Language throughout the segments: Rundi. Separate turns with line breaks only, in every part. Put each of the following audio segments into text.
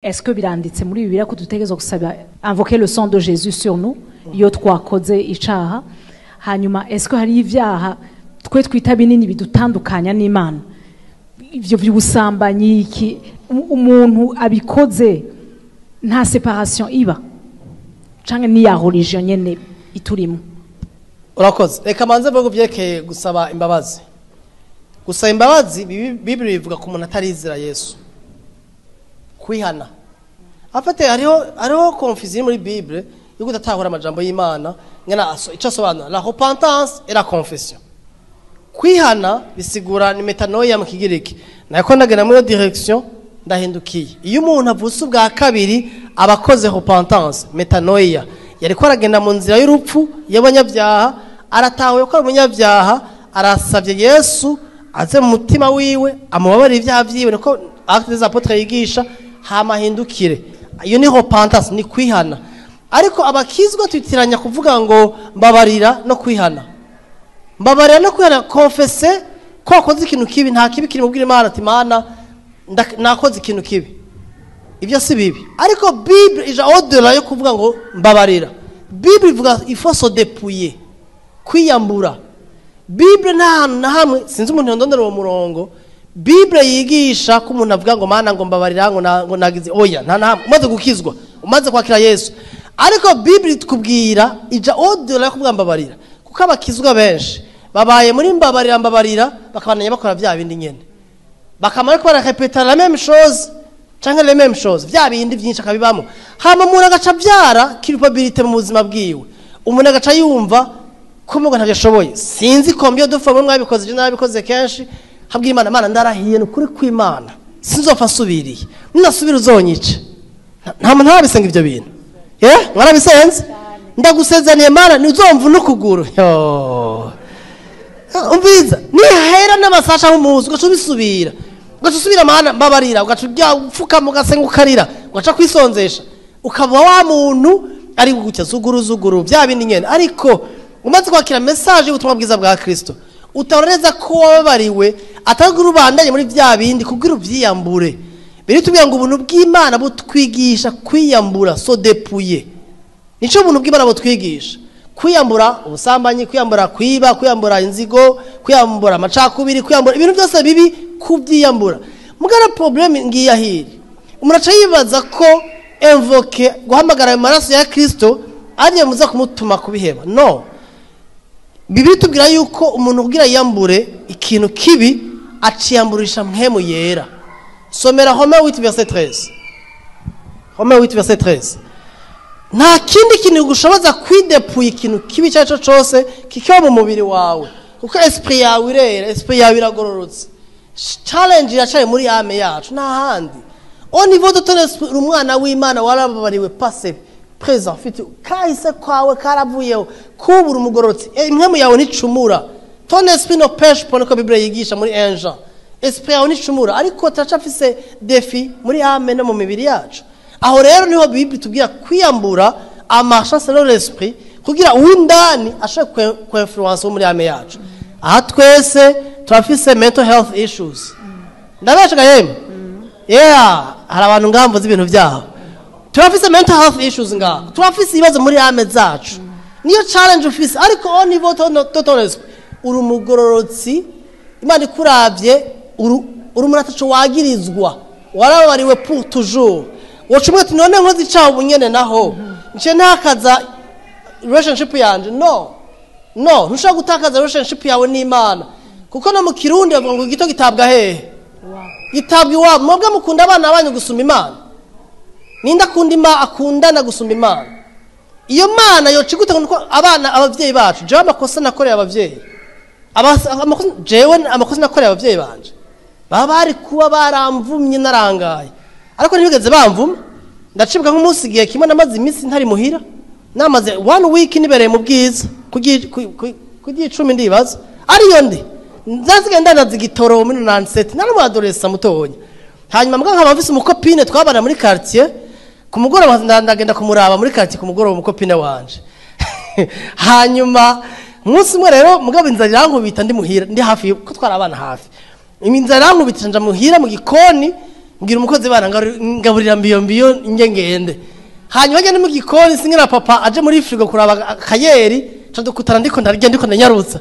Est-ce que biranditse muri Bibiliya ko dutegerezwa gusaba invoquer le sang de Jésus sur nous iyo twakoze icaha hanyuma est-ce que hari ivyaha twe twita binini bidutandukanya n'Imana ivyo by'ubusambanyi iki umuntu abikoze nta separation iba canke ni ya religion nyene iturimo
urakoze reka manze vuga byekeye gusaba imbabazi Bibiliya ivuga ko umuntu atarizira Yesu kwihana afate hariho confusion muri Bible yuko tatahura amajambo y'Imana ngena ico sobanura la repentance et la confession kwihana bisigura ni metanoia mu kigiriki nako ndagena muri direction ndahindukiye iyo umuntu avutse ubwa kabiri abakoze repentance metanoia yariko aragenda mu nzira y'urupfu y'abanyabyaha aratahuye ko umunyabyaha arasabye Yesu aze mu mutima wiwe amubabarira ibyaha byiwe niko actes des apôtres yigisha hamahindukire iyo ni repentance ni kwihana ariko abakizwa twitiranya kuvuga ngo mbabarira no kwihana confesser ko akoze ikintu kibi nta kibi kiri mubwira Imana ati Imana nakoze ikintu kibi ibyo si bibi ariko Bible ija au-delà yo kuvuga ngo mbabarira Bible ivuga il faut se dépouiller kwiyambura Bible na hamwe sinzi umuntu ndondera uwo murongo Bible yigisha ko umuntu avuga ngo Mana ngo mbabarira ngo nagize oya nta umaze gukizwa umaze kwakira Yesu ariko Bible tukubwira ija au-delà yo kuvuga mbabarira kuko abakizwa benshi babaye muri mbabarira bakabandanya bakora bya bindi nyene bakamara ko bararepeta la même chose canke les mêmes choses bya bindi byinshi akabibamo hama umuntu agaca byara culpabilité mu buzima bwiwe umuntu agaca yumva ko mugo ntabyashoboye sinzi ko mbyo dufa mu mwabikoze je nabikoze kenshi habwa Imana Mana ndarahiye n'ukuri kw'Imana sinzopfa subiriye ninasubira uzonyice nta muntu arabisenga ibyo bintu mwarabisenze ndagusezaniye Mana nizomva n'ukuguru umviza nihera n'amasasha nk'umuzi ugacubisubira ugacusubira Mana mbabarira ugacujya upfuka mugasenga ukarira ugaca kwisonzesha ukaba wa muntu ari gucya zuguru bya bindi nyene ariko umaze kwakira message y'ubutumwa bwiza bwa Kristo utareza ko wabariwe atagura ubandanye muri bya bindi kugira ubyiyambure biri tubwira ngo ubuntu bw'Imana butwigisha kwiyambura so dépouiller nico ubuntu bw'Imana butwigisha kwiyambura ubusambanyi kwiyambura kwiba kwiyambura inzigo kwiyambura amacakubiri kwiyambura ibintu byose bibi kubyiyambura mugara problem ngiya hiri umuntu aca yibaza ko invoke guhamagara amaraso ya Kristo agiye muza kumutuma kubiheba no Bibiliya tubwira yuko umuntu kugira yambure ikintu kibi aciyamburisha mpemu yera somera Romains 8 verset 13 Romains 8 verset 13 nta kindi kintu gushoboza kwidepuye ikintu kibi cyaco cyose kikiba mu mubiri wawe kuko esprit yawe irera esprit yawe iragororotse challenge iracaye muri ame yacu nta handi au niveau de ton esprit umwana w'Imana warababariwe passé présent futur kahise kwawe karavuyeho kubura umugororotse impemu yawe nicumura ton esprit no pêche pour ko Bible yigisha muri 1 Jean esprit yawe nicumura ariko turacafise défi muri ame no mu mibiri yacu aho rero niho Bible tubwira kwiyambura amarcha selon l'esprit kugira uwindani ashaka ku influence muri ame yacu aha twese turafise mental health issues ndabashaka yemwe hari abantu ngambo z'ibintu byabo turafise mental health issues ngaho turafise ibibazo muri ame zacu niyo challenge ufise ariko au niveau total urumugororotsi Imana ikuravye urumunatacho wagirizwa warabariwe pour toujours wacumwe ati none nkozi cyaho bunyene naho nce ntakaza relationship yanje no ntushaka gutakaza relationship yawe n'Imana kuko no mu Kirundi bavuga ngo gito gitabwa hehe gitabwa iwabo mwebwe mukunda abana banyu gusumba Imana ninda akunda akundana gusumba Imana iyo Mana yo cigute ko abana abavyeyi bacu jewe amakosa nakoreye abavyeyi amakosa nakoreye abavyeyi banje baba bari kuba baramvumye narangaye ariko ntibigeze bamvuma ndacibwa nk'umunsi gihe kimwe namaze iminsi ntari muhira namaze 1 week nibereye mu bwiza kugiye 10 ndibaza ariyo ndi nzazigenda nazigitoro muri 97 nari mu adolescence mutonya hanyuma mbwa nk'abafise umukopine twabana muri quartier kumugoroba ndagenda kumuraba muri quartier kumugoroba umukopine wanje hanyuma umunsi umwe rero mugabo inzara irankubita ndi muhira ndi hafi ko twarabana hafi inzara irankubita nja muhira mu gikoni mbwira umukozi bana ngaburira mbiyo ngende hanyuma agende mu gikoni singira papa aje muri frigo kuraba akayeri cadukutana ndiko ndanyarutsa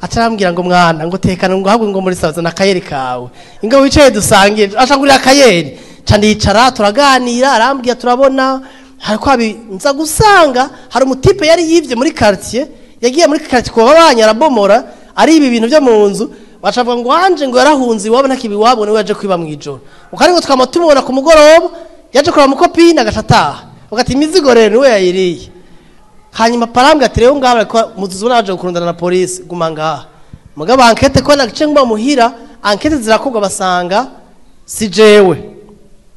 atarambwira ngo mwana ngo tekana ngo habwe ngo muri saza nakayeri kawe ingo wicaye dusangiye ashangurira akayeri candicara turaganira arambwira turabona hariko nza gusanga hari umutipe yari yivye muri quartier yagiye muri quartier ko babanya arabomora ari ibi bintu byo mu nzu bacavuga ngo wanje ngo yarahunze iwabo ntakibi wabo ni waje kwiba mu ijoro ukari ngo twamutumubona ku mugoroba yaje kuraba mukopine agashataha ugati imizigo rero niwe yayiriye hanyuma parambwa ati rero ngaba ko muzuzuna aje kurundana na police guma ngaha mugaba enquête ko nagice ngba muhira enquête zirakogwa basanga si jewe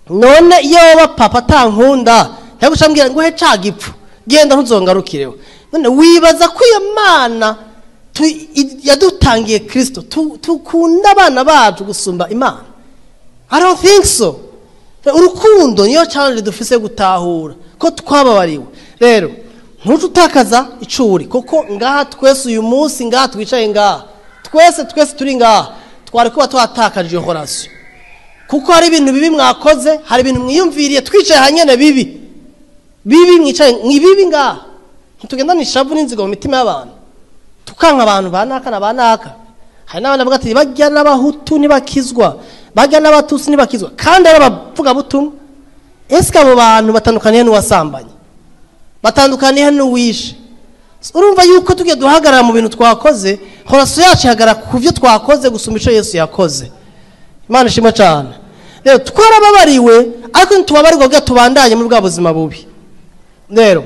none iyo ba papa tankunda yagushambwira ngo he cagipfu genda ntuzongarukireho none wibaza ko iyo mana yadutangiye Kristo tukunda abana bacu gusumba Imana. I don't think so. Urukundo niyo challenge dufise gutahura ko twababariwe rero ntututakaza icuri koko ngaha twese uyu munsi ngaha twicaye ngaha twese turi ngaha twari kuba twatakaje horasyo kuko hari ibintu bibi mwakoze hari ibintu mwiyumviriye twicaye hanyene bibi mwicaye ngibibi ngaha ntitugenda nishavu n'inzigo mu mitima y'abantu tukanka abantu banaka hari n'abana bavuga ati bajya n'abahutu nibakizwa bajya n'abatusi nibakizwa kandi ari abavuga butumwa eske abo bantu batandukaniye n'uwasambanye batandukaniye n'uwishe urumva yuko tugiye duhagarara mu bintu twakoze horaso yacu ihagara ku byo twakoze gusumba ico Yesu yakoze Imana ishimwe cyane rero twarababariwe ariko ntitubabarirwa bwa tubandanye muri bwa buzima bubi rero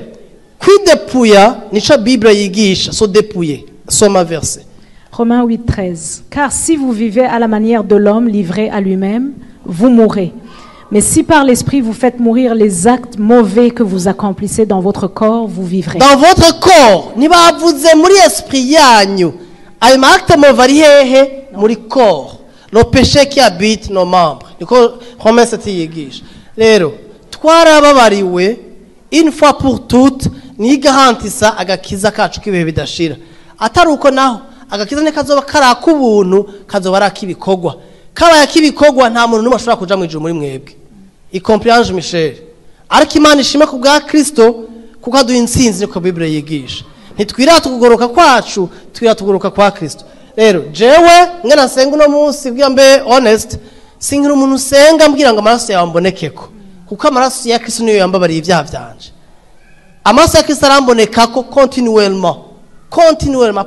kwidepuya nico Bible yigisha so dépouiller soma verset
Romains 8:13. Car si vous vivez à la manière de l'homme livré à lui-même, vous mourrez. Mais si par l'esprit vous faites mourir les actes mauvais que vous accomplissez dans votre corps, vous vivrez.
Dans votre corps, niba avuze muri esprit yanyu, ayo acte mauvais ari hehe muri corps. Le péché qui habite nos membres. Niko Romains 7 yigisha. Rero twarababariwe une fois pour toutes ni garantisa agakiza kacu kibe bidashira. Atari uko naho agakiza ne kazoba karakubuntu kazoba rakibikogwa kaba yakibikogwa nta muntu numwe ashobora kuja mu ijuru muri mwebwe icomprendre Michel ariko Imana ishima ku bwa Kristo kuko aduha intsinzi niko Bible yigisha ntitwirata kugoroka kwacu twirata kugoroka kwa Kristo rero jewe ngena nsenga no munsi bwa mbe honest singira umuntu senga mbwira ngo amaraso yawe mbonekeko kuko amaraso ya Kristo niyo yambabariye ibyaha byanje amaraso ya Kristo aramboneka ko continuellement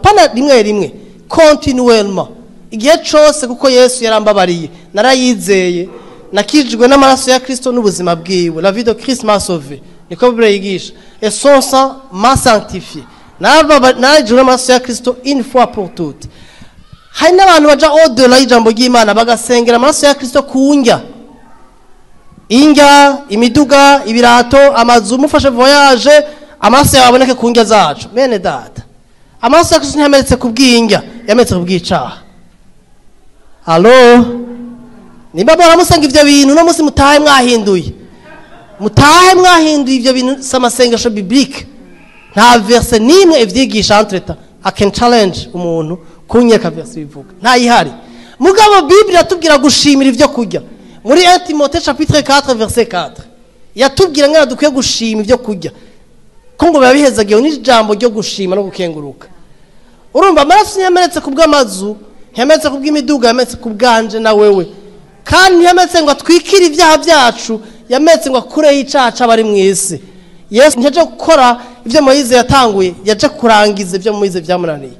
pana rimwe continuellement igihe cyose kuko Yesu yarambabariye narayizeye nakijwe n'amaraso ya Kristo n'ubuzima bwiwe la vie de Christ m'a sauvé niko Bible yigisha et son sang m'a sanctifié narajwe n'amaraso ya Kristo une fois pour toutes hari n'abantu baja au-delà y'ijambo ry'Imana bagasengera amaraso ya Kristo kunjya injya imiduga ibirato amazu mufashe voyage amaraso yaboneke kunjya zacu bene data amaraso ya Kristo ntiyameretse kubwinjya yameretse kubwicaha allo nimba baramusanga ivyo bintu no musi mutahe mwahinduye ivyo bintu samasengesho biblique nta verse nimwe ivyigisha entreta I can challenge umuntu kunyeka verse bivuga nta yihari mugabo Bible yatubwira gushimira ivyo kurya muri 1 Timothée chapitre 4 verset 4 yatubwira ngana dukwiye gushima ivyo kurya ko ngo babihezagiye n'ijambo ryo gushima no gukenguruka urumva amaraso yameretse kubw'amazu yameretse kubw'imiduga yameretse kubwanje na wewe kandi yameretse ngo twikira ibyaha byacu yameretse ngo akure yicaca bari mu isi Yesu ntiyaje gukora ivyo Moise yatanguye yaje kurangiza ivyo Moise byamunaniye